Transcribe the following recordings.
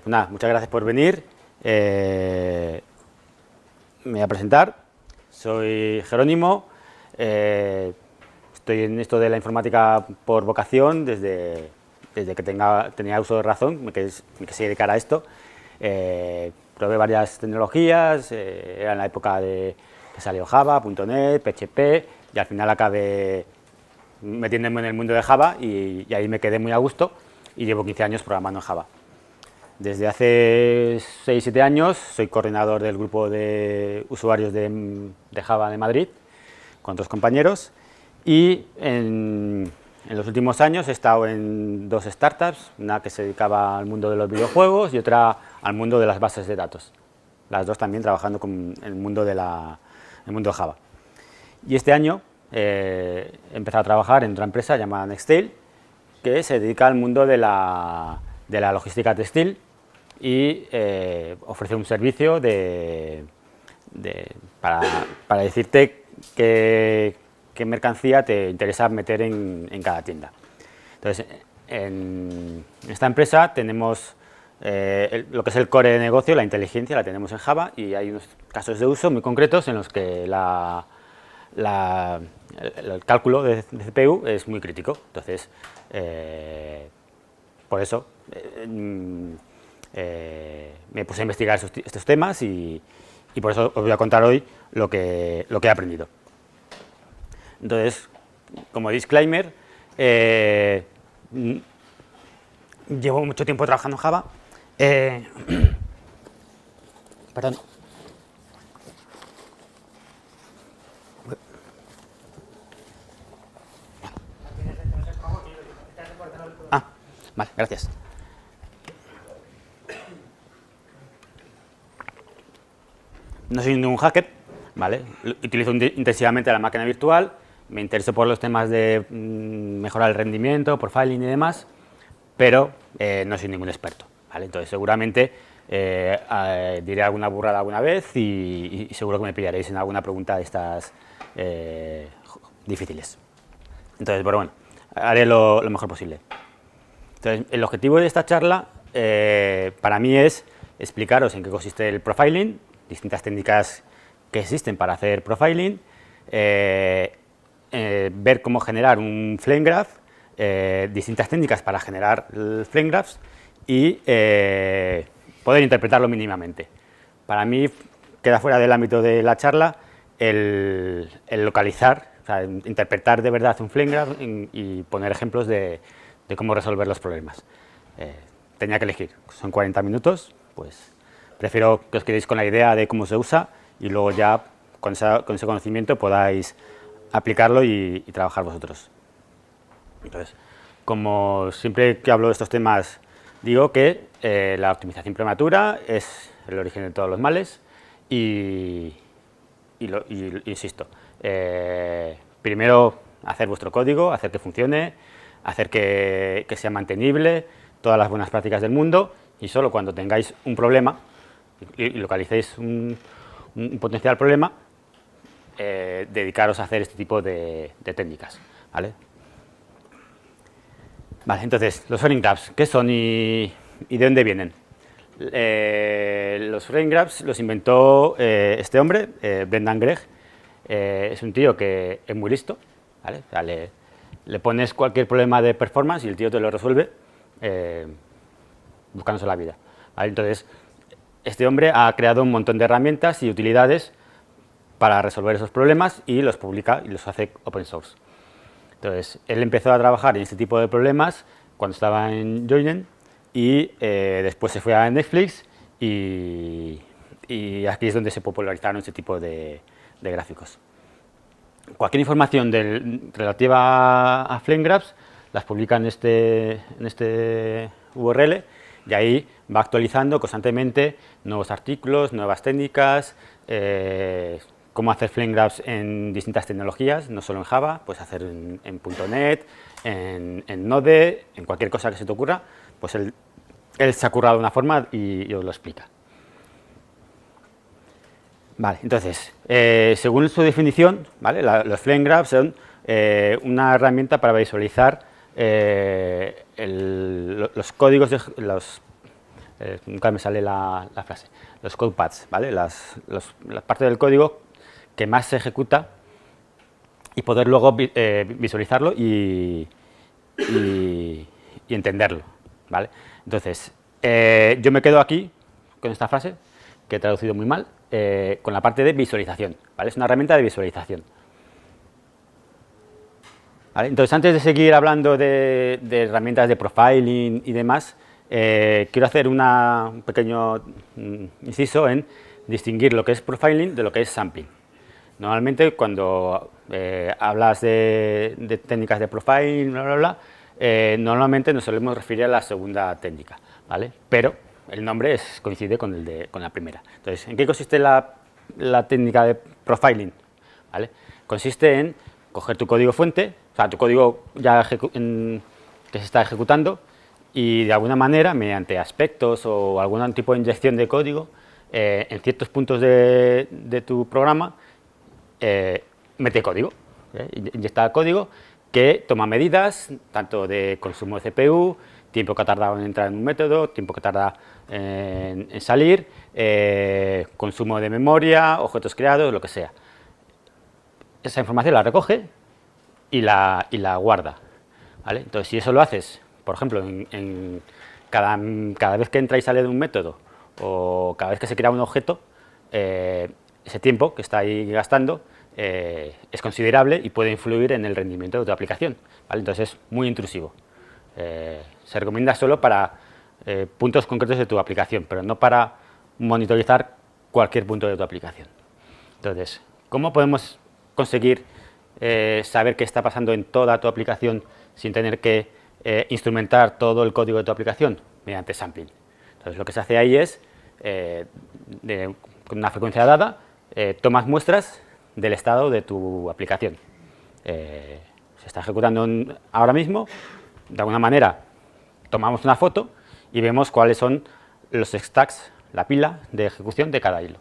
Nada, muchas gracias por venir. Me voy a presentar. Soy Jerónimo. Estoy en esto de la informática por vocación desde que tenía uso de razón, me quise dedicar a esto. Probé varias tecnologías, era en la época de que salió Java, .NET, PHP, y al final acabé metiéndome en el mundo de Java y ahí me quedé muy a gusto y llevo 15 años programando en Java. Desde hace 6-7 años soy coordinador del grupo de usuarios de Java de Madrid con otros compañeros y en los últimos años he estado en 2 startups, una que se dedicaba al mundo de los videojuegos y otra al mundo de las bases de datos. Las dos también trabajando con el mundo de Java. Y este año he empezado a trabajar en otra empresa llamada Nextail, que se dedica al mundo de la logística textil y ofrece un servicio para decirte qué mercancía te interesa meter en cada tienda. Entonces, en esta empresa tenemos lo que es el core de negocio, la inteligencia, la tenemos en Java y hay unos casos de uso muy concretos en los que el cálculo de CPU es muy crítico. Entonces, por eso me puse a investigar estos temas y por eso os voy a contar hoy lo que he aprendido. Entonces, como disclaimer, llevo mucho tiempo trabajando en Java. Perdón. Ah, vale, gracias. No soy ningún hacker, ¿vale? Utilizo intensivamente la máquina virtual, me intereso por los temas de mejorar el rendimiento, profiling y demás, pero no soy ningún experto, ¿vale? Entonces seguramente diré alguna burrada alguna vez y seguro que me pillaréis en alguna pregunta de estas difíciles. Entonces, bueno, haré lo mejor posible. Entonces, el objetivo de esta charla para mí es explicaros en qué consiste el profiling, distintas técnicas que existen para hacer profiling, ver cómo generar un flame graph, distintas técnicas para generar flame graphs y poder interpretarlo mínimamente. Para mí queda fuera del ámbito de la charla el localizar, o sea, interpretar de verdad un flame graph y poner ejemplos de cómo resolver los problemas. Tenía que elegir, son 40 minutos, pues prefiero que os quedéis con la idea de cómo se usa y luego ya con ese conocimiento podáis aplicarlo y trabajar vosotros. Entonces, como siempre que hablo de estos temas, digo que la optimización prematura es el origen de todos los males y insisto, primero hacer vuestro código, hacer que funcione, hacer que sea mantenible, todas las buenas prácticas del mundo y solo cuando tengáis un problema y localicéis un potencial problema, dedicaros a hacer este tipo de técnicas, ¿vale? Vale, entonces, los frame graphs, ¿qué son y de dónde vienen? Los frame graphs los inventó este hombre, Brendan Gregg. Es un tío que es muy listo, ¿vale? O sea, le pones cualquier problema de performance y el tío te lo resuelve buscándose la vida, ¿vale? Entonces, este hombre ha creado un montón de herramientas y utilidades para resolver esos problemas y los publica y los hace open source. Entonces, él empezó a trabajar en este tipo de problemas cuando estaba en Joinen y después se fue a Netflix y aquí es donde se popularizaron este tipo de gráficos. Cualquier información relativa a flame graphs las publica en este URL y ahí va actualizando constantemente nuevos artículos, nuevas técnicas, cómo hacer flame graphs en distintas tecnologías, no solo en Java, puedes hacer en .NET, en Node, en cualquier cosa que se te ocurra, pues él se ha currado de una forma y os lo explica. Vale, entonces, según su definición, ¿vale? Los flame graphs son una herramienta para visualizar los códigos, nunca me sale la frase, los code paths, ¿vale? La parte del código que más se ejecuta y poder luego visualizarlo y entenderlo, ¿vale? Entonces, yo me quedo aquí con esta frase, que he traducido muy mal, con la parte de visualización, ¿vale? Es una herramienta de visualización. ¿Vale? Entonces, antes de seguir hablando de herramientas de profiling y demás, quiero hacer un pequeño inciso en distinguir lo que es profiling de lo que es sampling. Normalmente, cuando hablas de técnicas de profiling, bla, bla, bla, normalmente nos solemos referir a la segunda técnica, ¿vale? Pero el nombre coincide con la primera. Entonces, ¿en qué consiste la técnica de profiling? ¿Vale? Consiste en coger tu código fuente, o sea, tu código ya que se está ejecutando, y de alguna manera, mediante aspectos o algún tipo de inyección de código, en ciertos puntos de tu programa, mete código, inyecta código que toma medidas, tanto de consumo de CPU, tiempo que ha tardado en entrar en un método, tiempo que tarda en salir, consumo de memoria, objetos creados, lo que sea. Esa información la recoge y la guarda, ¿vale? Entonces, si eso lo haces, por ejemplo, cada vez que entra y sale de un método o cada vez que se crea un objeto, ese tiempo que está ahí gastando es considerable y puede influir en el rendimiento de tu aplicación, ¿vale? Entonces, es muy intrusivo. Se recomienda solo para puntos concretos de tu aplicación, pero no para monitorizar cualquier punto de tu aplicación. Entonces, ¿cómo podemos conseguir saber qué está pasando en toda tu aplicación sin tener que instrumentar todo el código de tu aplicación? Mediante sampling. Entonces, lo que se hace ahí es, con una frecuencia dada, tomas muestras del estado de tu aplicación. Se está ejecutando ahora mismo, de alguna manera tomamos una foto y vemos cuáles son los stacks, la pila de ejecución de cada hilo.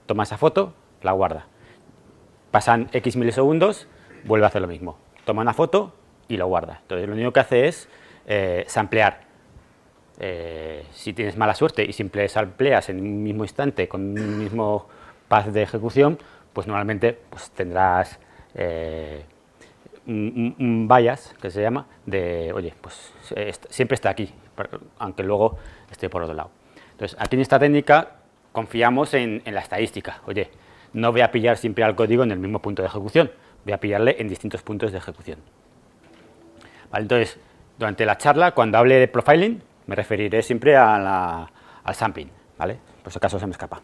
Toma esa foto, la guarda. Pasan X milisegundos, vuelve a hacer lo mismo. Toma una foto y lo guarda. Entonces, lo único que hace es samplear. Si tienes mala suerte y siempre sampleas en un mismo instante con un mismo path de ejecución, pues normalmente pues, tendrás un bias, que se llama, de, oye, pues siempre está aquí, aunque luego esté por otro lado. Entonces, aquí en esta técnica confiamos en la estadística. Oye, no voy a pillar siempre al código en el mismo punto de ejecución, voy a pillarle en distintos puntos de ejecución. Vale, entonces, durante la charla, cuando hable de profiling, me referiré siempre al sampling, ¿vale? Por si acaso se me escapa.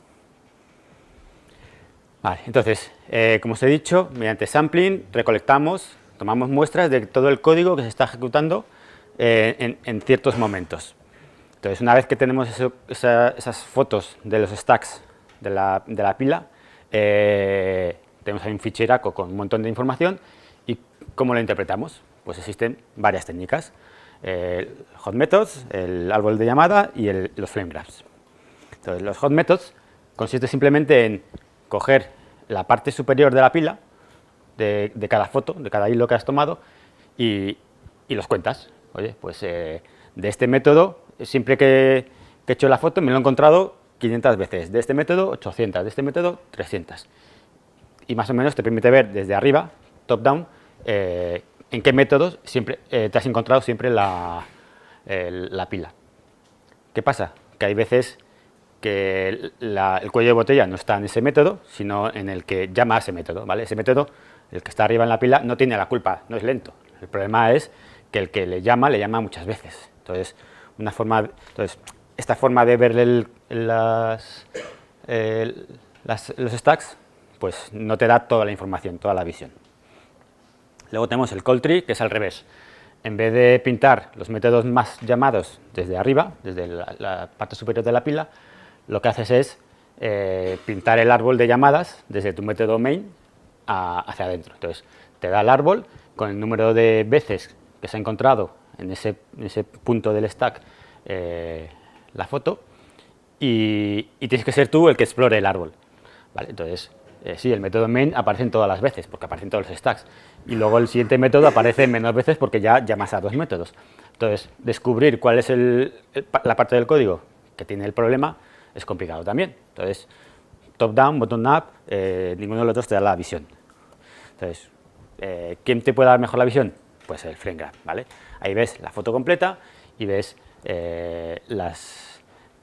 Vale, entonces, como os he dicho, mediante sampling recolectamos, tomamos muestras de todo el código que se está ejecutando en ciertos momentos. Entonces, una vez que tenemos esas fotos de los stacks de la pila, tenemos ahí un ficheraco con un montón de información. ¿Y cómo lo interpretamos? Pues existen varias técnicas. Hot methods, el árbol de llamada y los flame graphs. Entonces, los hot methods consiste simplemente en coger la parte superior de la pila de cada foto, de cada hilo que has tomado y los cuentas. Oye, pues de este método, siempre que he hecho la foto me lo he encontrado 500 veces, de este método 800, de este método 300. Y más o menos te permite ver desde arriba, top down, en qué métodos siempre te has encontrado siempre la pila. ¿Qué pasa? Que hay veces que el cuello de botella no está en ese método, sino en el que llama a ese método, ¿vale? Ese método, el que está arriba en la pila, no tiene la culpa, no es lento. El problema es que el que le llama muchas veces. Entonces, esta forma de ver los stacks, pues no te da toda la información, toda la visión. Luego tenemos el call tree, que es al revés. En vez de pintar los métodos más llamados desde arriba, desde la parte superior de la pila, lo que haces es pintar el árbol de llamadas desde tu método main hacia adentro. Entonces, te da el árbol con el número de veces que se ha encontrado en ese punto del stack la foto y tienes que ser tú el que explore el árbol, ¿vale? Entonces, sí, el método main aparece todas las veces porque aparecen todos los stacks y luego el siguiente método aparece menos veces porque ya llamas a dos métodos. Entonces, descubrir cuál es la parte del código que tiene el problema es complicado también. Entonces, top-down, bottom-up, ninguno de los dos te da la visión. Entonces, ¿quién te puede dar mejor la visión? Pues el frame graph, ¿vale? Ahí ves la foto completa y ves qué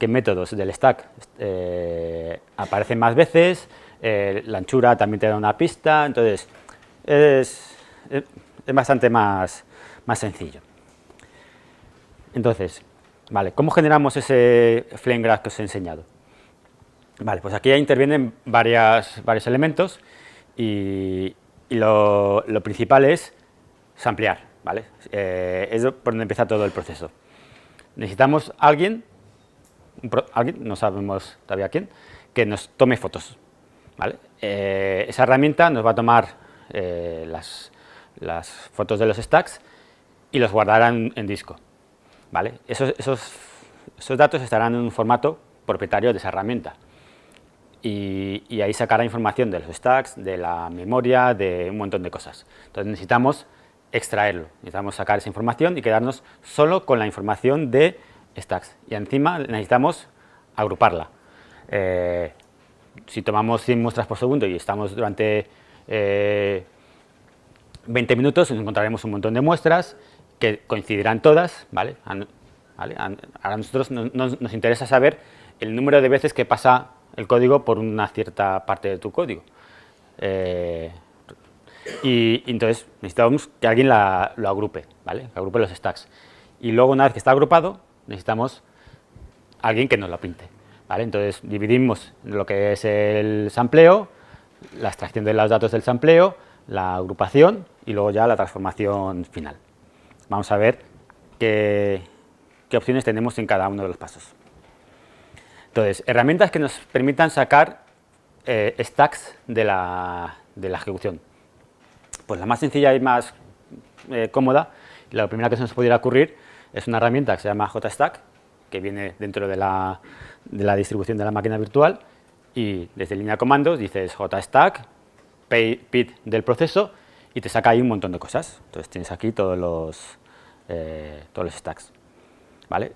métodos del stack aparecen más veces, la anchura también te da una pista, entonces es bastante más sencillo. Entonces, vale, ¿cómo generamos ese flame graph que os he enseñado? Vale, pues aquí ya intervienen varios elementos y lo principal es samplear, ¿vale? Es por donde empieza todo el proceso. Necesitamos alguien, no sabemos todavía quién, que nos tome fotos, ¿vale? Esa herramienta nos va a tomar las fotos de los stacks y los guardará en disco, ¿vale? Esos datos estarán en un formato propietario de esa herramienta y ahí sacará información de los stacks, de la memoria, de un montón de cosas. Entonces necesitamos extraerlo, necesitamos sacar esa información y quedarnos solo con la información de stacks y encima necesitamos agruparla. Si tomamos 100 muestras por segundo y estamos durante 20 minutos, encontraremos un montón de muestras que coincidirán todas, ¿vale? A nosotros nos interesa saber el número de veces que pasa el código por una cierta parte de tu código. Y entonces necesitamos que alguien lo agrupe, ¿vale? Que agrupe los stacks. Y luego, una vez que está agrupado, necesitamos alguien que nos lo pinte, ¿vale? Entonces dividimos lo que es el sampleo, la extracción de los datos del sampleo, la agrupación y luego ya la transformación final. Vamos a ver qué opciones tenemos en cada uno de los pasos. Entonces, herramientas que nos permitan sacar stacks de la ejecución. Pues la más sencilla y más cómoda, la primera que se nos pudiera ocurrir, es una herramienta que se llama JStack, que viene dentro de la distribución de la máquina virtual, y desde línea de comandos dices JStack, pid del proceso, y te saca ahí un montón de cosas. Entonces tienes aquí todos los stacks, ¿vale?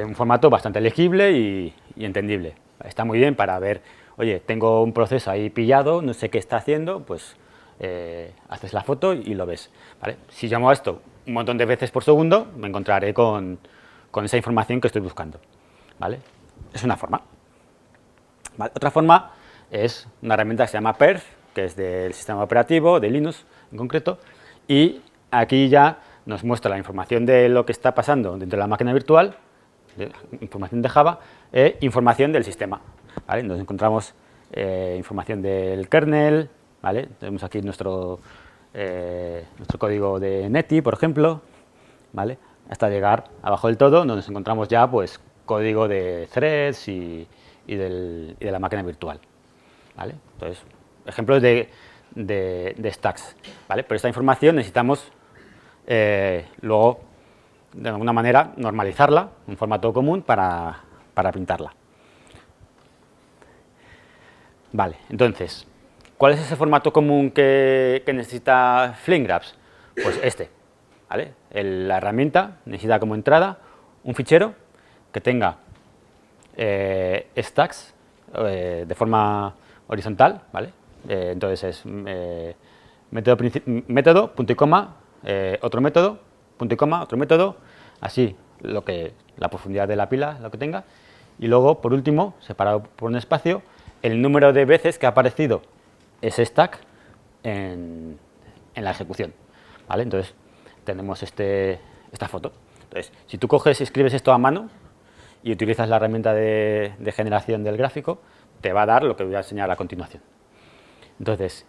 Un formato bastante legible y entendible. Está muy bien para ver, oye, tengo un proceso ahí pillado, no sé qué está haciendo, pues haces la foto y lo ves, ¿vale? Si llamo a esto un montón de veces por segundo, me encontraré con esa información que estoy buscando, ¿vale? Es una forma. ¿Vale? Otra forma es una herramienta que se llama perf, que es del sistema operativo, de Linux en concreto, y aquí ya nos muestra la información de lo que está pasando dentro de la máquina virtual, información de Java, e información del sistema, ¿vale? Nos encontramos información del kernel, ¿vale? Tenemos aquí nuestro código de Netty, por ejemplo, ¿vale? Hasta llegar abajo del todo, donde nos encontramos ya pues código de threads y de la máquina virtual, ¿vale? Entonces, ejemplos de stacks, ¿vale? Pero esta información necesitamos luego, de alguna manera, normalizarla, un formato común para pintarla. Vale, entonces, ¿cuál es ese formato común que necesita Flame Graphs? Pues este, ¿vale? La herramienta necesita como entrada un fichero que tenga stacks de forma horizontal, ¿vale? Entonces es método, punto y coma, otro método, punto y coma, otro método, así la profundidad de la pila, lo que tenga, y luego, por último, separado por un espacio, el número de veces que ha aparecido ese stack en la ejecución, ¿vale? Entonces, tenemos esta foto. Entonces, si tú coges y escribes esto a mano y utilizas la herramienta de generación del gráfico, te va a dar lo que voy a enseñar a continuación. Entonces,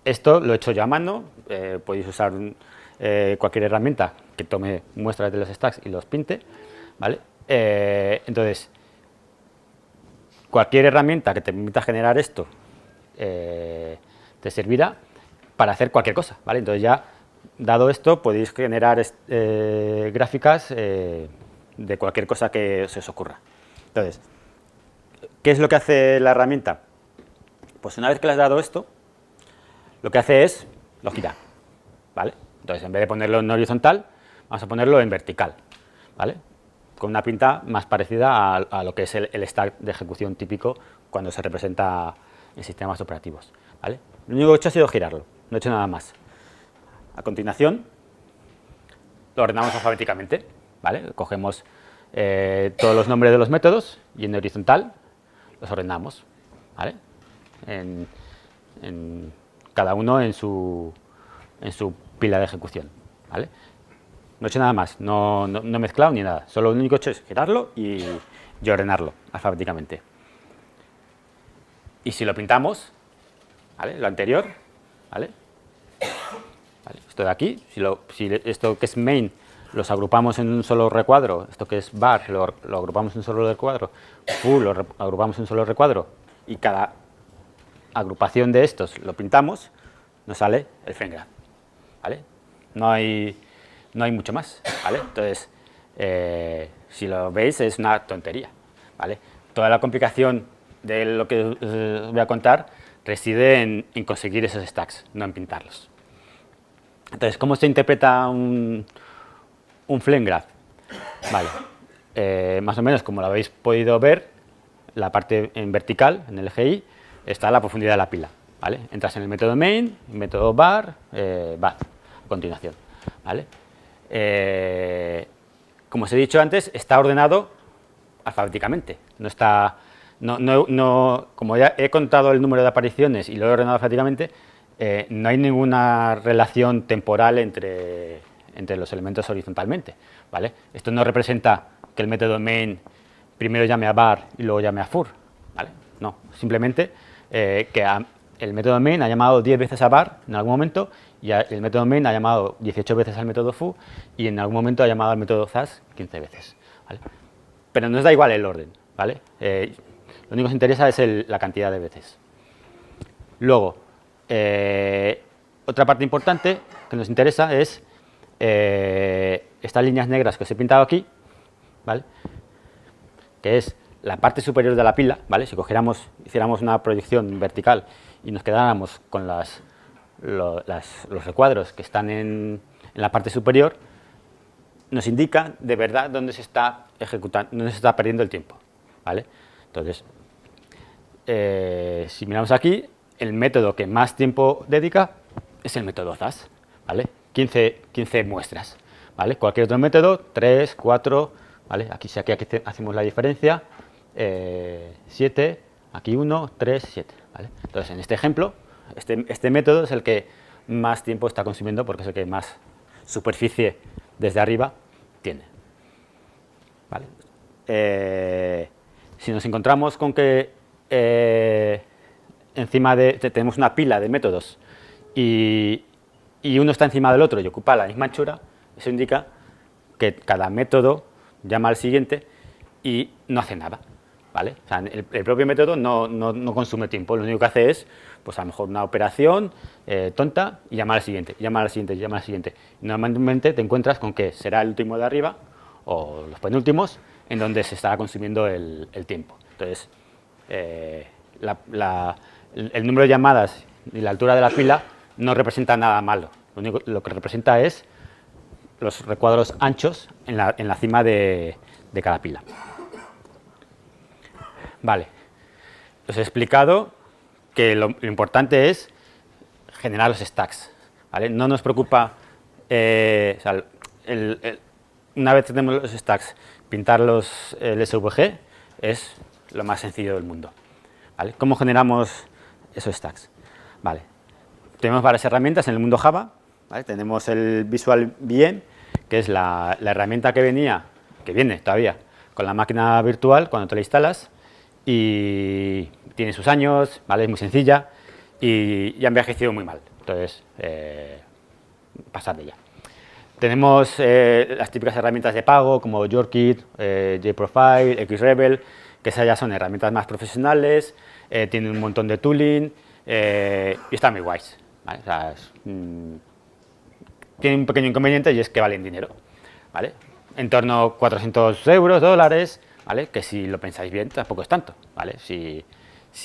esto lo he hecho yo a mano, podéis usar cualquier herramienta que tome muestras de los stacks y los pinte, ¿vale? Entonces, cualquier herramienta que te permita generar esto te servirá para hacer cualquier cosa, ¿vale? Entonces ya, dado esto, podéis generar gráficas de cualquier cosa que se os ocurra. Entonces, ¿qué es lo que hace la herramienta? Pues una vez que le has dado esto, lo que hace es, lo gira, ¿vale? Entonces, en vez de ponerlo en horizontal, vamos a ponerlo en vertical, ¿vale? con una pinta más parecida a lo que es el stack de ejecución típico cuando se representa en sistemas operativos, ¿vale? Lo único que he hecho ha sido girarlo, no he hecho nada más. A continuación, lo ordenamos alfabéticamente, ¿vale? Cogemos todos los nombres de los métodos y en horizontal los ordenamos, ¿vale? Cada uno en su pila de ejecución, ¿vale? No he hecho nada más, no he mezclado ni nada, solo lo único que he hecho es girarlo y ordenarlo alfabéticamente. Y si lo pintamos, ¿vale? Lo anterior, ¿vale? Esto de aquí, si esto que es main los agrupamos en un solo recuadro, esto que es bar lo agrupamos en un solo recuadro, foo lo agrupamos en un solo recuadro y cada agrupación de estos lo pintamos, nos sale el frame graph, ¿vale? No hay mucho más, ¿vale? Entonces, si lo veis es una tontería, ¿vale? Toda la complicación de lo que os voy a contar reside en conseguir esos stacks, no en pintarlos. Entonces, ¿cómo se interpreta un flame graph? Vale, más o menos como lo habéis podido ver, la parte en vertical, en el eje Y, está la profundidad de la pila, ¿vale? Entras en el método main, el método bar, bath, a continuación, ¿vale? Como os he dicho antes, está ordenado alfabéticamente, no está... como ya he contado el número de apariciones y lo he ordenado alfabéticamente, no hay ninguna relación temporal entre los elementos horizontalmente, ¿vale? Esto no representa que el método main primero llame a bar y luego llame a fur, ¿vale? No, simplemente que el método main ha llamado 10 veces a bar en algún momento y el método main ha llamado 18 veces al método foo y en algún momento ha llamado al método thus 15 veces, ¿vale? Pero nos da igual el orden, ¿vale? Lo único que nos interesa es la cantidad de veces. Luego, otra parte importante que nos interesa es estas líneas negras que os he pintado aquí, ¿vale? Que es la parte superior de la pila, ¿vale? Si hiciéramos una proyección vertical y nos quedáramos con los recuadros que están en la parte superior, nos indica de verdad dónde se está ejecutando, dónde se está perdiendo el tiempo, ¿vale? Entonces, si miramos aquí, el método que más tiempo dedica es el método thus, ¿vale? 15 muestras, ¿vale? Cualquier otro método, 3, 4, ¿vale? Aquí hacemos la diferencia, 7, aquí 1, 3, 7, ¿vale? Entonces, en este ejemplo, este método es el que más tiempo está consumiendo porque es el que más superficie desde arriba tiene, ¿vale? Si nos encontramos con que encima tenemos una pila de métodos y uno está encima del otro y ocupa la misma anchura, eso indica que cada método llama al siguiente y no hace nada, ¿vale? O sea, el propio método no consume tiempo, lo único que hace es, pues a lo mejor una operación tonta y llamar al siguiente, llamar al siguiente, llamar al siguiente. Y normalmente te encuentras con que será el último de arriba o los penúltimos en donde se estará consumiendo el tiempo. Entonces, el número de llamadas y la altura de la pila no representa nada malo. Lo que representa es los recuadros anchos en la cima de cada pila. Vale. Os he explicado que lo importante es generar los stacks, ¿vale? No nos preocupa, o sea, una vez tenemos los stacks, pintar el SVG es lo más sencillo del mundo, ¿vale? ¿Cómo generamos esos stacks? Vale. Tenemos varias herramientas en el mundo Java, ¿vale? Tenemos el Visual VM, que es la herramienta que viene todavía con la máquina virtual cuando te la instalas y tiene sus años, ¿vale? Es muy sencilla y ha envejecido muy mal, entonces pasad de ella. Tenemos las típicas herramientas de pago como YorkIt, JProfile, XRebel, que esas ya son herramientas más profesionales, tienen un montón de tooling y están muy guays, ¿vale? O sea, tienen un pequeño inconveniente y es que valen dinero, ¿vale? En torno a 400 euros, dólares, ¿vale? Que si lo pensáis bien tampoco es tanto, ¿vale? Si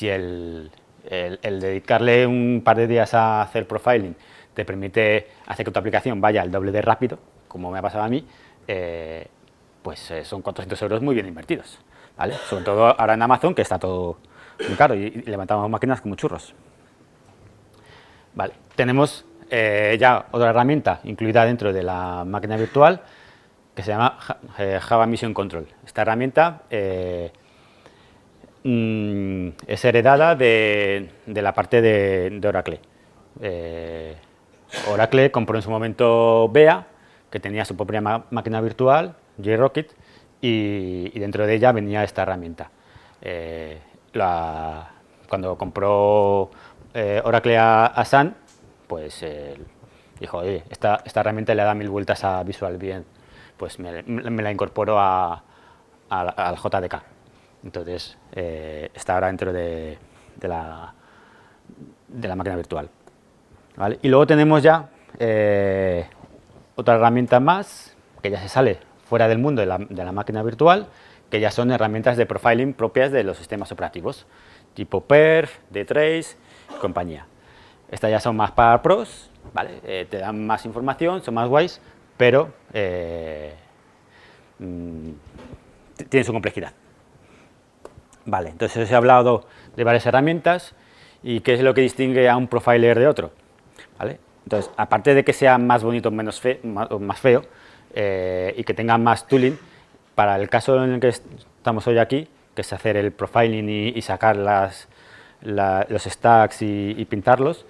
el dedicarle un par de días a hacer profiling te permite hacer que tu aplicación vaya al doble de rápido, como me ha pasado a mí, pues son 400 euros muy bien invertidos, ¿vale? Sobre todo ahora en Amazon, que está todo muy caro y levantamos máquinas como churros. Vale, tenemos ya otra herramienta incluida dentro de la máquina virtual que se llama Java Mission Control. Esta herramienta es heredada de la parte de Oracle. Oracle compró en su momento Bea, que tenía su propia máquina virtual, JRocket, y dentro de ella venía esta herramienta. Cuando compró Oracle a Sun, pues dijo, oye, esta herramienta le da 1000 vueltas a Visual Bien, pues me la incorporo al JDK. Entonces, está ahora dentro de la máquina virtual. ¿Vale? Y luego tenemos ya otra herramienta más, que ya se sale fuera del mundo de la máquina virtual, que ya son herramientas de profiling propias de los sistemas operativos, tipo perf, dtrace y compañía. Estas ya son más para pros, ¿vale? Te dan más información, son más guays, pero tienen su complejidad. Vale, entonces os he hablado de varias herramientas y qué es lo que distingue a un profiler de otro. ¿Vale? Entonces, aparte de que sea más bonito o más feo y que tenga más tooling, para el caso en el que estamos hoy aquí, que es hacer el profiling y sacar los stacks y pintarlos,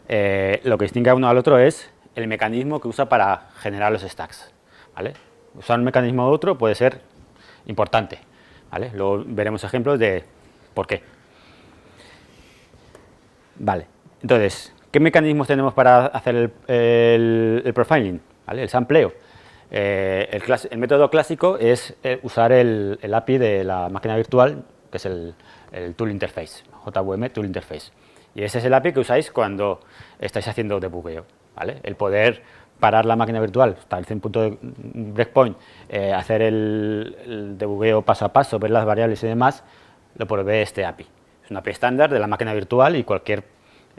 lo que distingue a uno al otro es el mecanismo que usa para generar los stacks. ¿Vale? Usar un mecanismo u otro puede ser importante. ¿Vale? Luego veremos ejemplos de por qué. Vale, entonces, ¿qué mecanismos tenemos para hacer el profiling? ¿Vale? El sampleo. El método clásico es usar el API de la máquina virtual, que es el Tool Interface, JVM Tool Interface. Y ese es el API que usáis cuando estáis haciendo debugueo. ¿Vale? El poder parar la máquina virtual, establecer un punto de breakpoint, hacer el debugueo paso a paso, ver las variables y demás, lo provee este API. Es un API estándar de la máquina virtual y cualquier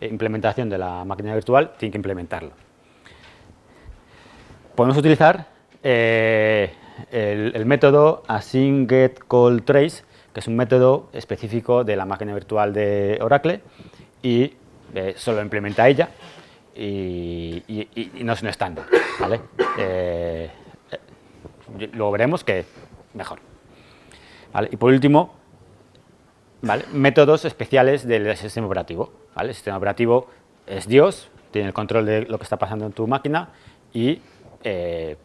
implementación de la máquina virtual tiene que implementarlo. Podemos utilizar el método async-get-call-trace, que es un método específico de la máquina virtual de Oracle y solo implementa ella y no es un estándar. ¿Vale? Luego veremos que mejor. ¿Vale? Y por último, ¿vale? Métodos especiales del sistema operativo. ¿Vale? El sistema operativo es Dios, tiene el control de lo que está pasando en tu máquina y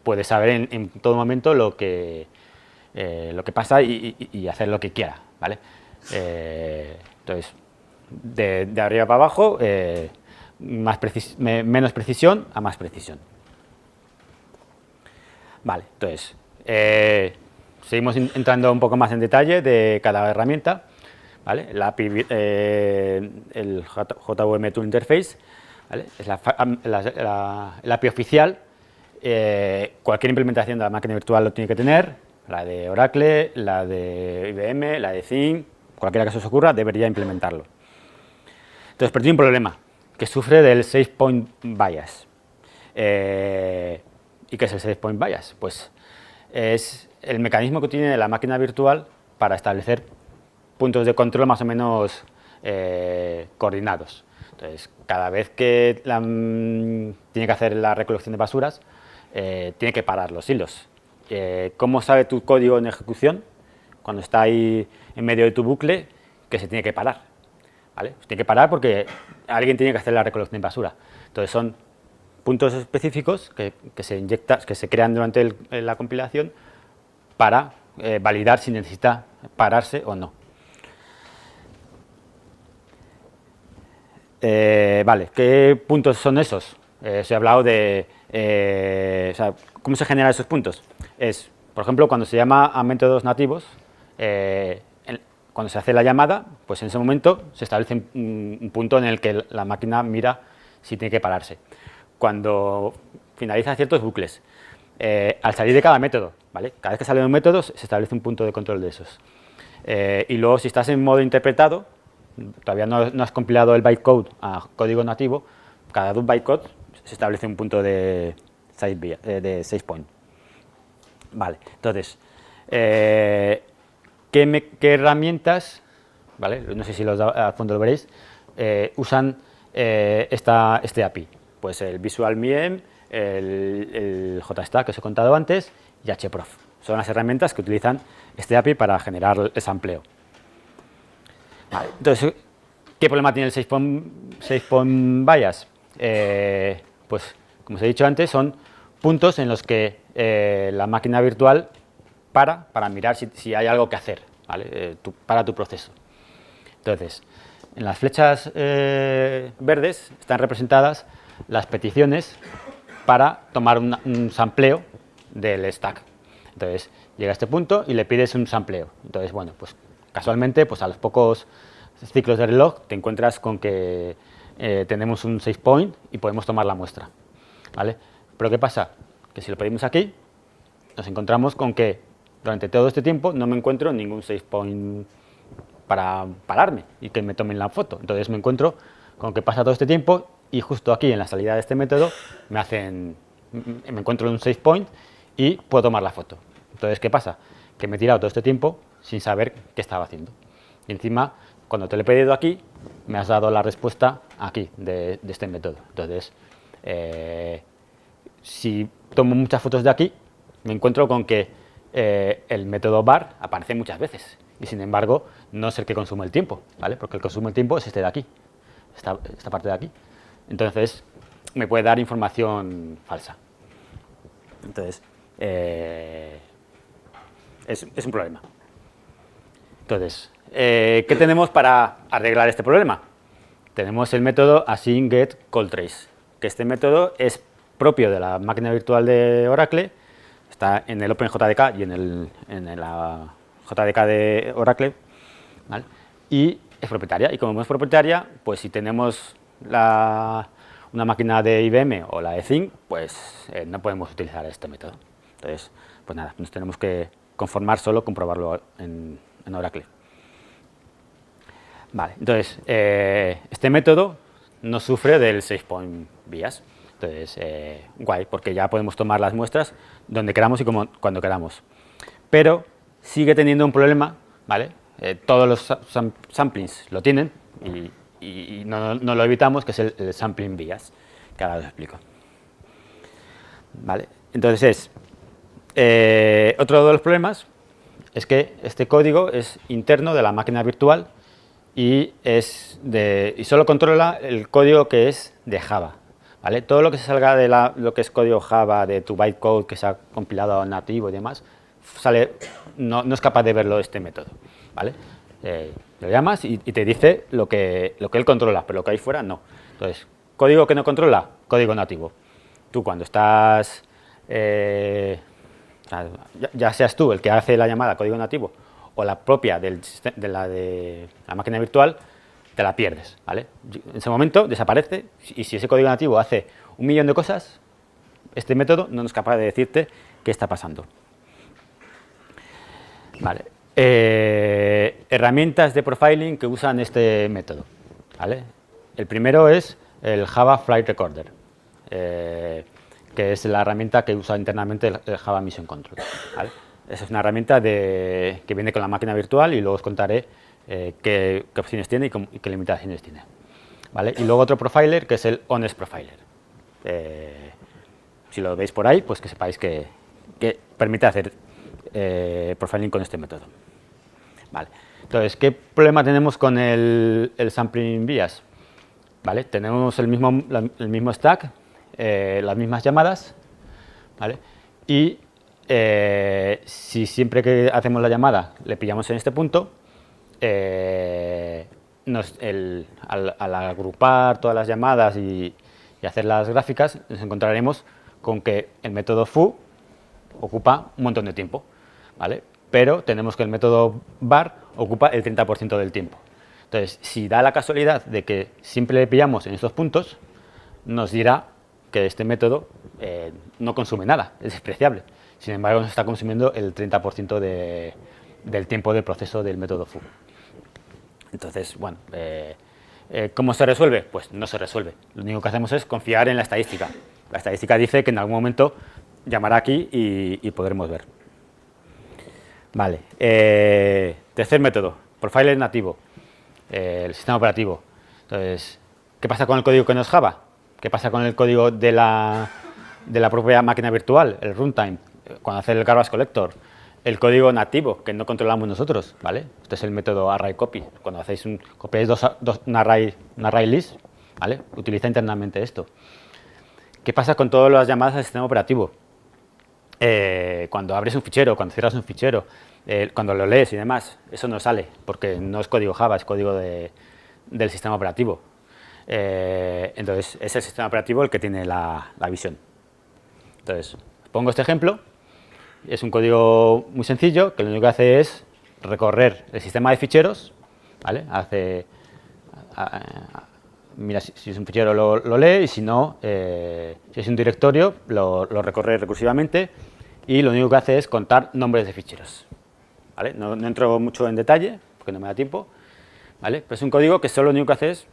puede saber en todo momento lo que pasa y hacer lo que quiera. ¿Vale? Entonces, de arriba para abajo, menos precisión a más precisión. Vale, entonces, seguimos entrando un poco más en detalle de cada herramienta. ¿Vale? El API, el JVM Tool Interface, ¿vale? Es el API oficial. Cualquier implementación de la máquina virtual lo tiene que tener, la de Oracle, la de IBM, la de Zing, cualquiera que se os ocurra, debería implementarlo. Entonces, pero tiene un problema, que sufre del 6-point bias. ¿Y qué es el 6-point bias? Pues es el mecanismo que tiene la máquina virtual para establecer puntos de control más o menos coordinados. Entonces, cada vez que tiene que hacer la recolección de basuras, tiene que parar los hilos. ¿Cómo sabe tu código en ejecución, cuando está ahí en medio de tu bucle, que se tiene que parar? ¿Vale? Se tiene que parar porque alguien tiene que hacer la recolección de basura. Entonces, son puntos específicos que se crean durante la compilación para validar si necesita pararse o no. Vale, ¿qué puntos son esos? Os he hablado de o sea, ¿cómo se generan esos puntos? Es, por ejemplo, cuando se llama a métodos nativos, cuando se hace la llamada, pues en ese momento se establece un punto en el que la máquina mira si tiene que pararse. Cuando finaliza ciertos bucles, al salir de cada método, ¿vale? Cada vez que sale un método se establece un punto de control de esos. Y luego, si estás en modo interpretado, todavía no has compilado el bytecode a código nativo, cada bytecode se establece un punto de 6 point. Vale, entonces, ¿Qué herramientas, ¿vale? No sé si al fondo lo veréis, usan este API? Pues el VisualMiem, el JStack que os he contado antes y HProf. Son las herramientas que utilizan este API para generar el sampleo. Vale, entonces, ¿qué problema tiene el SafePoint Bias? Pues, como os he dicho antes, son puntos en los que la máquina virtual para mirar si hay algo que hacer, ¿vale? Para tu proceso. Entonces, en las flechas verdes están representadas las peticiones para tomar un sampleo del stack. Entonces, llega a este punto y le pides un sampleo. Entonces, bueno, pues casualmente, pues a los pocos ciclos de reloj te encuentras con que tenemos un SafePoint y podemos tomar la muestra, ¿vale? Pero ¿qué pasa? Que si lo pedimos aquí, nos encontramos con que durante todo este tiempo no me encuentro ningún SafePoint para pararme y que me tomen la foto. Entonces me encuentro con que pasa todo este tiempo y justo aquí en la salida de este método me encuentro en un SafePoint y puedo tomar la foto. Entonces, ¿qué pasa? Que me he tirado todo este tiempo sin saber qué estaba haciendo. Y encima, cuando te lo he pedido aquí, me has dado la respuesta aquí, de este método. Entonces, si tomo muchas fotos de aquí, me encuentro con que el método var aparece muchas veces. Y sin embargo, no es el que consume el tiempo, ¿vale? Porque el que consume el tiempo es este de aquí, esta parte de aquí. Entonces, me puede dar información falsa. Entonces, es un problema. Entonces, ¿qué tenemos para arreglar este problema? Tenemos el método async-get-call-trace, que este método es propio de la máquina virtual de Oracle, está en el OpenJDK y en la JDK de Oracle, ¿vale? Y es propietaria. Y como es propietaria, pues si tenemos una máquina de IBM o la de Zinc, pues no podemos utilizar este método. Entonces, pues nada, nos tenemos que conformar solo con probarlo en Oracle. Vale, entonces, este método no sufre del SafePoint Bias. Entonces, guay, porque ya podemos tomar las muestras donde queramos y cuando queramos. Pero sigue teniendo un problema, ¿vale? Todos los samplings lo tienen y no lo evitamos, que es el sampling bias, que ahora os explico. ¿Vale? Entonces, otro de los problemas es que este código es interno de la máquina virtual y solo controla el código que es de Java, ¿vale? Todo lo que se salga de lo que es código Java, de tu bytecode que se ha compilado nativo y demás, no es capaz de verlo este método, ¿vale? Lo llamas y te dice lo que él controla, pero lo que hay fuera no. Entonces, código que no controla, código nativo. Tú cuando estás, ya seas tú el que hace la llamada código nativo o la propia de la máquina virtual, te la pierdes, ¿vale? En ese momento desaparece y si ese código nativo hace 1.000.000 de cosas, este método no es capaz de decirte qué está pasando. Vale. Herramientas de profiling que usan este método, ¿vale? El primero es el Java Flight Recorder, que es la herramienta que usa internamente el Java Mission Control, ¿vale? Esa es una herramienta que viene con la máquina virtual y luego os contaré qué opciones tiene y qué limitaciones tiene, ¿vale? Y luego otro profiler que es el Honest Profiler. Si lo veis por ahí, pues que sepáis que permite hacer profiling con este método. Vale. Entonces, ¿qué problema tenemos con el sampling bias? ¿Vale? Tenemos el mismo stack, las mismas llamadas, ¿vale? Y si siempre que hacemos la llamada le pillamos en este punto, al agrupar todas las llamadas y hacer las gráficas, nos encontraremos con que el método foo ocupa un montón de tiempo, ¿vale? Pero tenemos que el método var ocupa el 30% del tiempo. Entonces, si da la casualidad de que siempre le pillamos en estos puntos, nos dirá que este método no consume nada, es despreciable. Sin embargo, nos está consumiendo el 30% del tiempo del proceso del método foo. Entonces, bueno, ¿cómo se resuelve? Pues no se resuelve. Lo único que hacemos es confiar en la estadística. La estadística dice que en algún momento llamará aquí y podremos ver. Vale. Tercer método, profiler nativo, el sistema operativo. Entonces, ¿qué pasa con el código que no es Java? ¿Qué pasa con el código de la propia máquina virtual, el runtime, cuando hace el garbage collector? El código nativo, que no controlamos nosotros, ¿vale? Este es el método array copy. Cuando hacéis copiáis un array list, ¿vale? Utiliza internamente esto. ¿Qué pasa con todas las llamadas al sistema operativo? Cuando abres un fichero, cuando cierras un fichero, cuando lo lees y demás, eso no sale, porque no es código Java, es código del sistema operativo. Entonces, es el sistema operativo el que tiene la visión. Entonces, pongo este ejemplo. Es un código muy sencillo, que lo único que hace es recorrer el sistema de ficheros, ¿vale? Mira si es un fichero lo lee, y si no, si es un directorio, lo recorre recursivamente, y lo único que hace es contar nombres de ficheros, ¿vale? No entro mucho en detalle, porque no me da tiempo, ¿vale? Pero es un código que solo lo único que hace es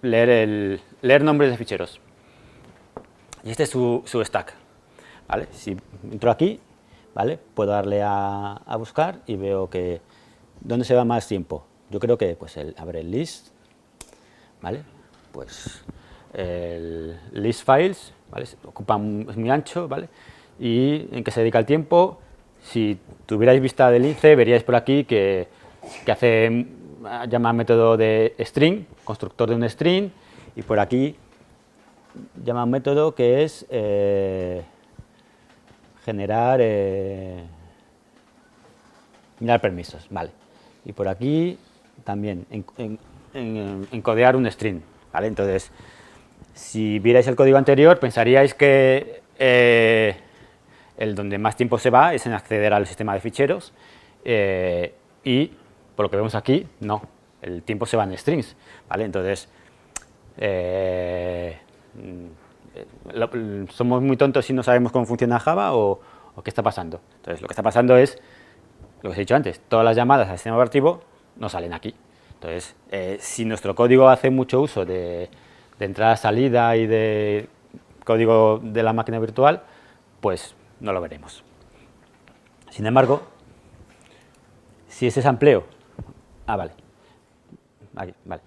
leer nombres de ficheros. Y este es su stack, ¿vale? Si entro aquí, ¿vale? Puedo darle a buscar y veo que ¿dónde se va más tiempo? Yo creo que pues abre el list, ¿vale? Pues el list files, ¿vale? Es muy ancho, ¿vale? Y en qué se dedica el tiempo. Si tuvierais vista del lince, veríais por aquí que llama método de string, constructor de un string, y por aquí llama un método que es mirar permisos, vale. Y por aquí también encodear un string, ¿vale? Entonces, si vierais el código anterior, pensaríais que el donde más tiempo se va es en acceder al sistema de ficheros, y por lo que vemos aquí, no, el tiempo se va en strings, ¿vale? Entonces, somos muy tontos si no sabemos cómo funciona Java, o qué está pasando. Entonces, lo que está pasando es lo que os he dicho antes, todas las llamadas al sistema operativo no salen aquí. Entonces, si nuestro código hace mucho uso de entrada, salida y de código de la máquina virtual, pues no lo veremos. Sin embargo, si ese sampleo, vale, aquí, vale,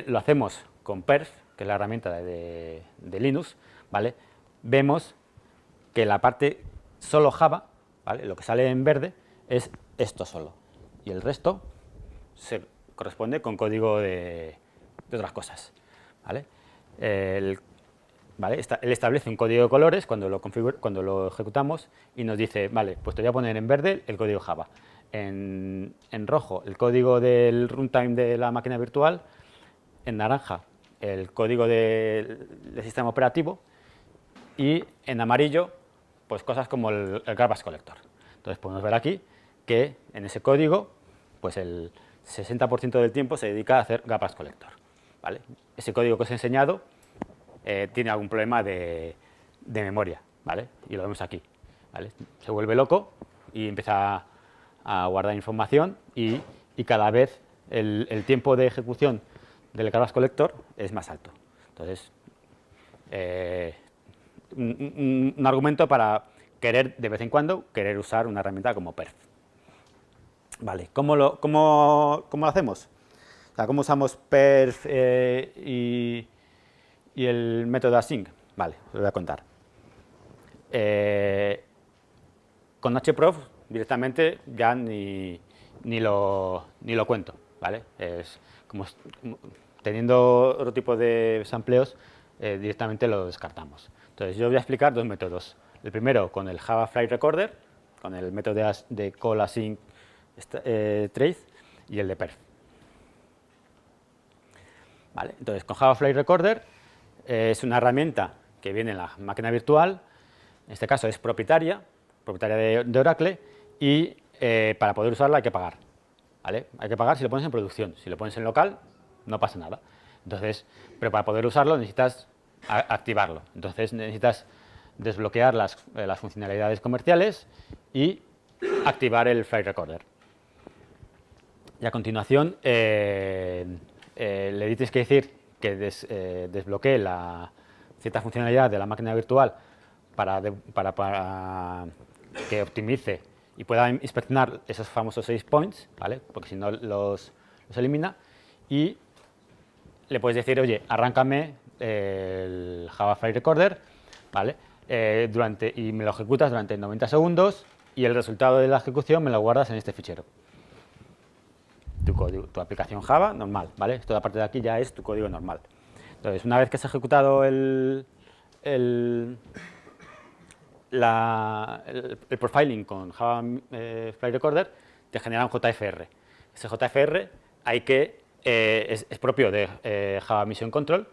lo hacemos con perf, que es la herramienta de Linux, ¿vale? Vemos que la parte solo Java, ¿vale? Lo que sale en verde es esto solo, y el resto se corresponde con código de otras cosas, ¿vale? Él establece un código de colores cuando lo ejecutamos, y nos dice, vale, pues te voy a poner en verde el código Java, en rojo el código del runtime de la máquina virtual, en naranja el código del sistema operativo, y en amarillo pues cosas como el garbage collector. Entonces podemos ver aquí que en ese código pues el 60% del tiempo se dedica a hacer garbage collector, ¿vale? Ese código que os he enseñado tiene algún problema de memoria, ¿vale? Y lo vemos aquí, ¿vale? Se vuelve loco y empieza a guardar información, y cada vez el tiempo de ejecución del garbage collector es más alto. Entonces, un argumento para querer, de vez en cuando, querer usar una herramienta como perf. Vale, ¿cómo lo hacemos? O sea, ¿cómo usamos perf y el método async? Vale, os voy a contar. Con hprof directamente ya ni lo cuento, ¿vale? Es como teniendo otro tipo de sampleos, directamente lo descartamos. Entonces, yo voy a explicar dos métodos. El primero con el Java Flight Recorder, con el método de call async trace, y el de perf. ¿Vale? Entonces, con Java Flight Recorder es una herramienta que viene en la máquina virtual, en este caso es propietaria de Oracle, y para poder usarla hay que pagar, ¿vale? Hay que pagar si lo pones en producción. Si lo pones en local, no pasa nada. Entonces, pero para poder usarlo necesitas activarlo. Entonces necesitas desbloquear las funcionalidades comerciales y activar el Flight Recorder. Y a continuación le tienes que decir que desbloquee cierta funcionalidad de la máquina virtual para que optimice y pueda inspeccionar esos famosos 6 points, ¿vale? Porque si no los elimina, y le puedes decir, oye, arráncame el Java File Recorder, ¿vale? Y me lo ejecutas durante 90 segundos y el resultado de la ejecución me lo guardas en este fichero. Tu aplicación Java normal, ¿vale? Toda la parte de aquí ya es tu código normal. Entonces, una vez que se ha ejecutado el profiling con Java File Recorder, te genera un JFR. Ese JFR es propio de Java Mission Control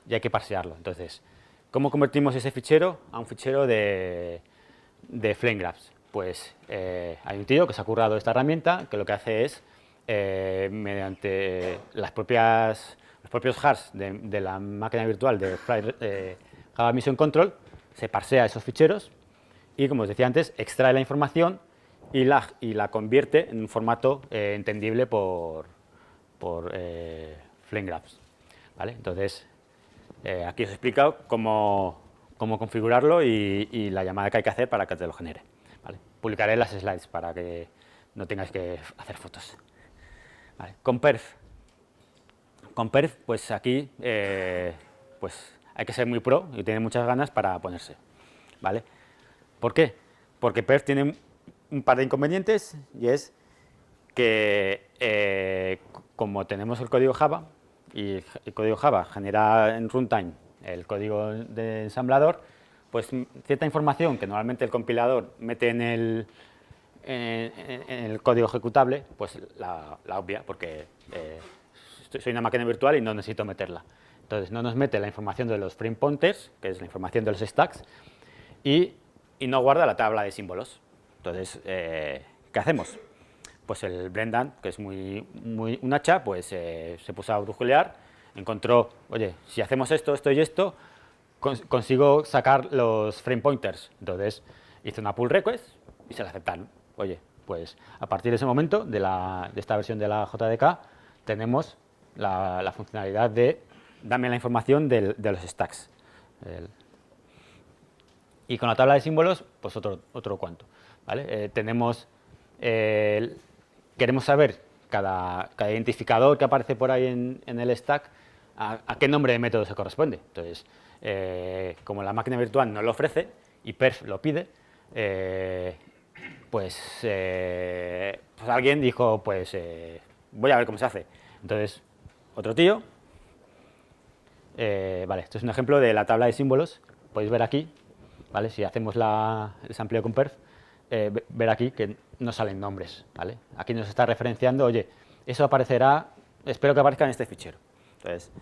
y hay que parsearlo. Entonces, ¿cómo convertimos ese fichero a un fichero de Flame Graphs? Pues hay un tío que se ha currado esta herramienta que lo que hace es, mediante los propios hash de la máquina virtual de Java Mission Control, se parsea esos ficheros y, como os decía antes, extrae la información y la convierte en un formato entendible por Flame Graphs, ¿vale? Entonces, aquí os he explicado cómo configurarlo y la llamada que hay que hacer para que te lo genere, ¿vale? Publicaré las slides para que no tengáis que hacer fotos. Vale. Con perf, pues aquí pues hay que ser muy pro y tener muchas ganas para ponerse, ¿vale? ¿Por qué? Porque perf tiene un par de inconvenientes, y es que como tenemos el código Java y el código Java genera en runtime el código de ensamblador, pues cierta información que normalmente el compilador mete en el código ejecutable, pues la obvia, porque soy una máquina virtual y no necesito meterla. Entonces no nos mete la información de los frame pointers, que es la información de los stacks, y no guarda la tabla de símbolos. Entonces, ¿qué hacemos? Pues el Brendan, que es un hacha, pues se puso a brujulear, encontró, oye, si hacemos esto, esto y esto, consigo sacar los frame pointers. Entonces hizo una pull request y se la aceptaron. Oye, pues a partir de ese momento, de esta versión de la JDK, tenemos la funcionalidad de dame la información de los stacks. Y con la tabla de símbolos, pues otro cuanto, ¿vale? Queremos saber cada identificador que aparece por ahí en el stack, a qué nombre de método se corresponde. Entonces, como la máquina virtual no lo ofrece y perf lo pide, pues alguien dijo, pues voy a ver cómo se hace. Entonces, otro tío, vale, esto es un ejemplo de la tabla de símbolos, podéis ver aquí, ¿vale? Si hacemos el sampleo con perf, ver aquí que no salen nombres, ¿vale? Aquí nos está referenciando, oye, eso aparecerá, espero que aparezca en este fichero. Entonces,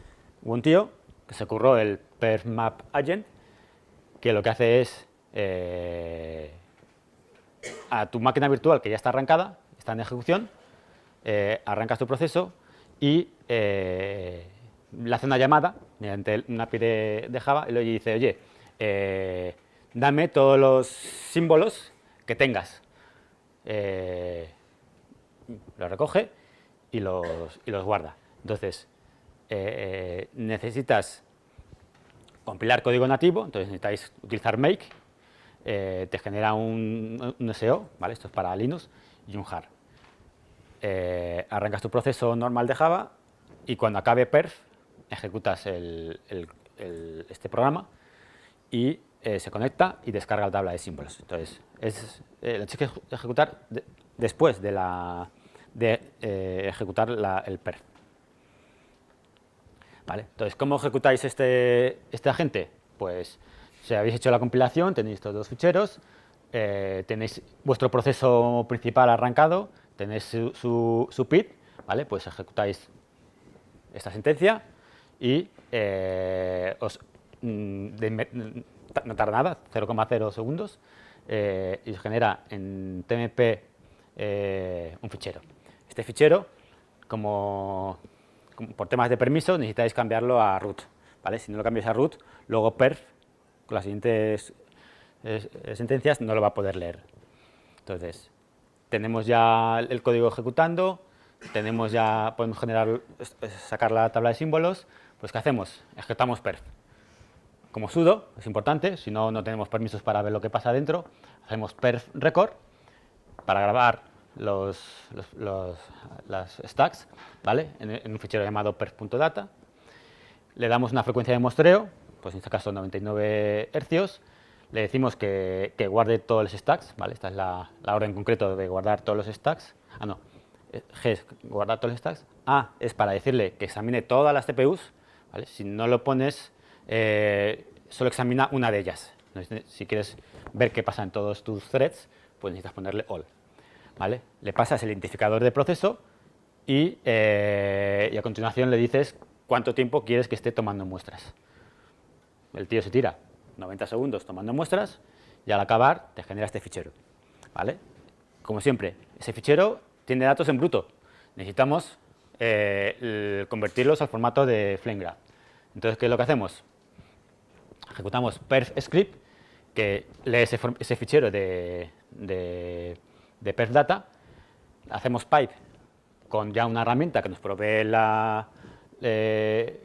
hubo un tío que se curró el perf map agent, que lo que hace es a tu máquina virtual que ya está arrancada, está en ejecución, arrancas tu proceso y le hace una llamada mediante una API de Java y le dice, oye, dame todos los símbolos que tengas. Los recoge y los guarda. Entonces, necesitas compilar código nativo, entonces necesitáis utilizar make, te genera un SEO, ¿vale? Esto es para Linux, y un jar. Arrancas tu proceso normal de Java y cuando acabe perf, ejecutas este programa y se conecta y descarga la tabla de símbolos. Entonces, lo tienes que ejecutar después de ejecutar el perf. ¿Vale? Entonces, ¿cómo ejecutáis este agente? Pues, si habéis hecho la compilación, tenéis estos dos ficheros, tenéis vuestro proceso principal arrancado, tenéis su PID, ¿vale? Pues ejecutáis esta sentencia y no tarda nada, 0,0 segundos, y os genera en TMP un fichero. Este fichero, como por temas de permiso, necesitáis cambiarlo a root, ¿vale? Si no lo cambiáis a root, luego perf, con las siguientes sentencias, no lo va a poder leer. Entonces, tenemos ya el código ejecutando, podemos sacar la tabla de símbolos, pues ¿qué hacemos? Ejecutamos perf. Como sudo, es importante, si no, no tenemos permisos para ver lo que pasa dentro, hacemos perf record para grabar las stacks, ¿vale? En un fichero llamado perf.data. Le damos una frecuencia de muestreo, pues en este caso 99 hercios. Le decimos que guarde todos los stacks, ¿vale? Esta es la orden en concreto de guardar todos los stacks. Ah, no. G es guardar todos los stacks. A es para decirle que examine todas las CPUs, ¿vale? Si no lo pones, solo examina una de ellas. Entonces, si quieres ver qué pasa en todos tus threads, pues necesitas ponerle all, ¿vale? Le pasas el identificador de proceso y a continuación le dices cuánto tiempo quieres que esté tomando muestras. El tío se tira 90 segundos tomando muestras y al acabar te genera este fichero, ¿vale? Como siempre, ese fichero tiene datos en bruto. Necesitamos convertirlos al formato de FlameGraph. Entonces, ¿qué es lo que hacemos? Ejecutamos perf script, que lee ese fichero de perfdata. Hacemos pipe con ya una herramienta que nos provee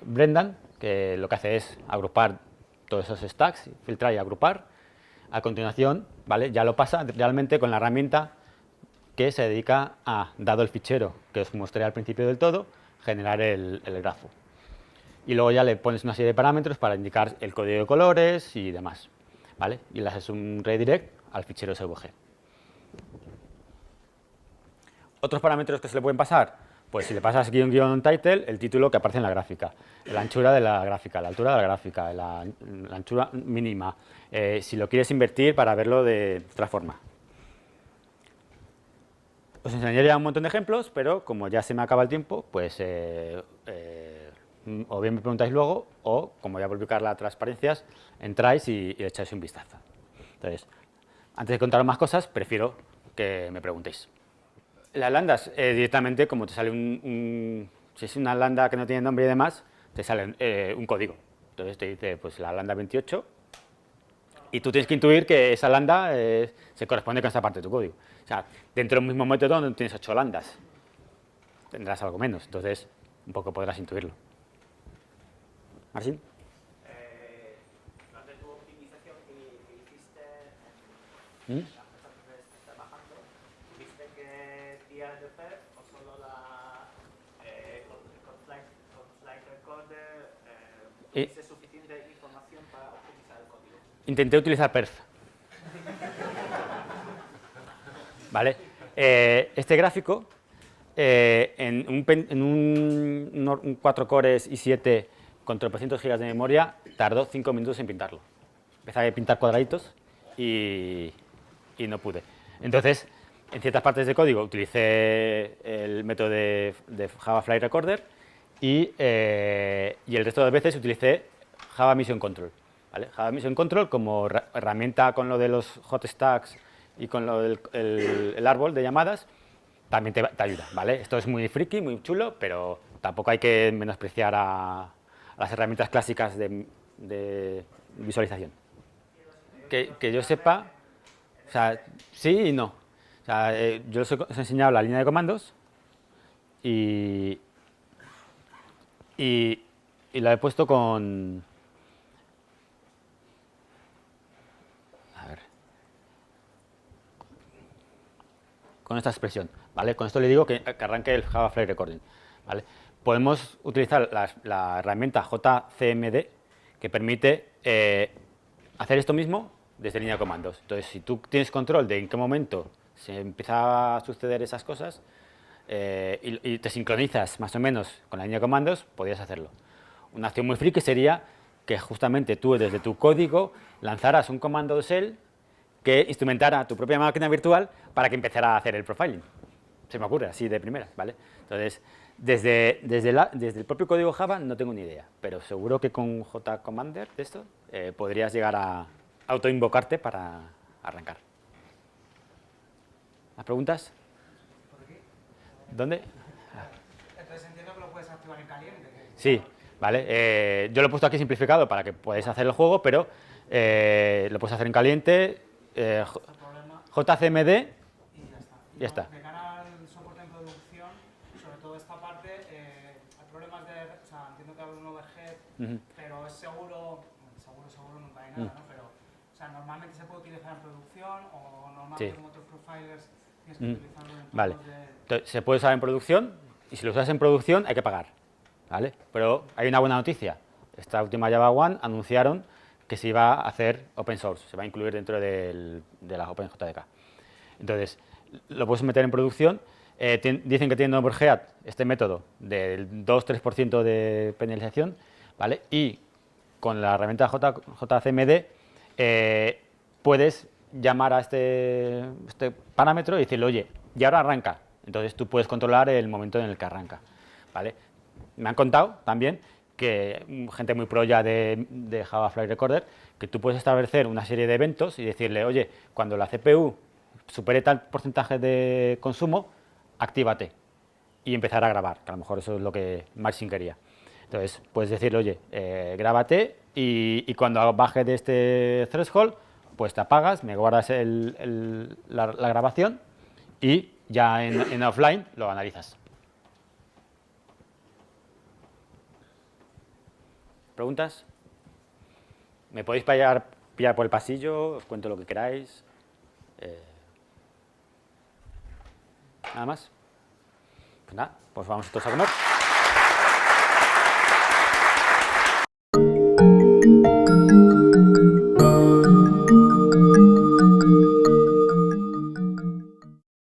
Brendan, que lo que hace es agrupar todos esos stacks, filtrar y agrupar. A continuación, ¿vale? Ya lo pasa realmente con la herramienta que se dedica a, dado el fichero que os mostré al principio del todo, generar el grafo. Y luego ya le pones una serie de parámetros para indicar el código de colores y demás, ¿vale? Y le haces un redirect al fichero SVG. Otros parámetros que se le pueden pasar, pues si le pasas guión title, el título que aparece en la gráfica, la anchura de la gráfica, la altura de la gráfica, la anchura mínima, si lo quieres invertir para verlo de otra forma. Os enseñaría un montón de ejemplos, pero como ya se me acaba el tiempo, pues o bien me preguntáis luego, o como ya voy a publicar las transparencias, entráis y le echáis un vistazo. Entonces, antes de contaros más cosas, prefiero que me preguntéis. Las landas, directamente, como te sale si es una lambda que no tiene nombre y demás, te sale un código. Entonces te dice, pues la lambda 28, y tú tienes que intuir que esa lambda se corresponde con esa parte de tu código. O sea, dentro del mismo método no tienes 8 lambdas, tendrás algo menos, entonces un poco podrás intuirlo. ¿Marcin? Durante tu optimización que hiciste ¿Mm? en la empresa que estás trabajando, ¿viste que tía de PER o solo con Flight Recorder tuviste suficiente información para optimizar el código? Intenté utilizar perf. ¿Vale? Este gráfico, en un 4 cores i7 con 300 GB de memoria, tardó 5 minutos en pintarlo. Empecé a pintar cuadraditos y no pude. Entonces, en ciertas partes de código utilicé el método de Java Flight Recorder y el resto de veces utilicé Java Mission Control. ¿Vale? Java Mission Control como herramienta con lo de los hot stacks y con lo del el árbol de llamadas, también te ayuda, ¿vale? Esto es muy friki, muy chulo, pero tampoco hay que menospreciar a las herramientas clásicas de visualización. Que yo sepa, o sea, sí y no. O sea, yo os he enseñado la línea de comandos y la he puesto con... A ver. Con esta expresión, ¿vale? Con esto le digo que arranque el Java Flight Recording, ¿vale? Podemos utilizar la herramienta JCMD que permite hacer esto mismo desde línea de comandos. Entonces, si tú tienes control de en qué momento se empieza a suceder esas cosas y te sincronizas más o menos con la línea de comandos, podrías hacerlo. Una acción muy friki sería que justamente tú desde tu código lanzaras un comando de shell que instrumentara tu propia máquina virtual para que empezara a hacer el profiling. Se me ocurre así de primeras, ¿vale? Entonces, desde el propio código Java no tengo ni idea, pero seguro que con JCommander de esto podrías llegar a autoinvocarte para arrancar. ¿Más preguntas? ¿Por aquí? ¿Dónde? Entonces entiendo que lo puedes activar en caliente. Sí, ¿vale? Yo lo he puesto aquí simplificado para que podáis hacer el juego, pero lo puedes hacer en caliente, JCMD Y ya está. Ya está. De cara al soporte en producción, sobre todo esta parte, hay problemas de... O sea, entiendo que hablo un overhead, pero es seguro... Bueno, seguro nunca hay nada, ¿no? Pero, o sea, normalmente se puede utilizar en producción o normalmente como otros profilers tienes que utilizarlo en Vale. entornos de... Entonces, se puede usar en producción y si lo usas en producción hay que pagar, ¿vale? Pero hay una buena noticia. Esta última Java One anunciaron que se iba a hacer open source, se va a incluir dentro de la OpenJDK. Entonces, lo puedes meter en producción. Dicen que tienen overhead este método del 2-3% de penalización, ¿vale? Y con la herramienta JCMD puedes llamar a este parámetro y decirle, oye, y ahora arranca. Entonces tú puedes controlar el momento en el que arranca, ¿vale? Me han contado también que gente muy pro ya de Java Flight Recorder, que tú puedes establecer una serie de eventos y decirle, oye, cuando la CPU supere tal porcentaje de consumo, actívate y empezar a grabar, que a lo mejor eso es lo que Maxim quería. Entonces, puedes decirle, oye, grábate y cuando baje de este threshold, pues te apagas, me guardas la grabación y ya en offline lo analizas. ¿Preguntas? Me podéis pillar por el pasillo, os cuento lo que queráis. ¿Nada más? Pues nada, pues vamos todos a comer.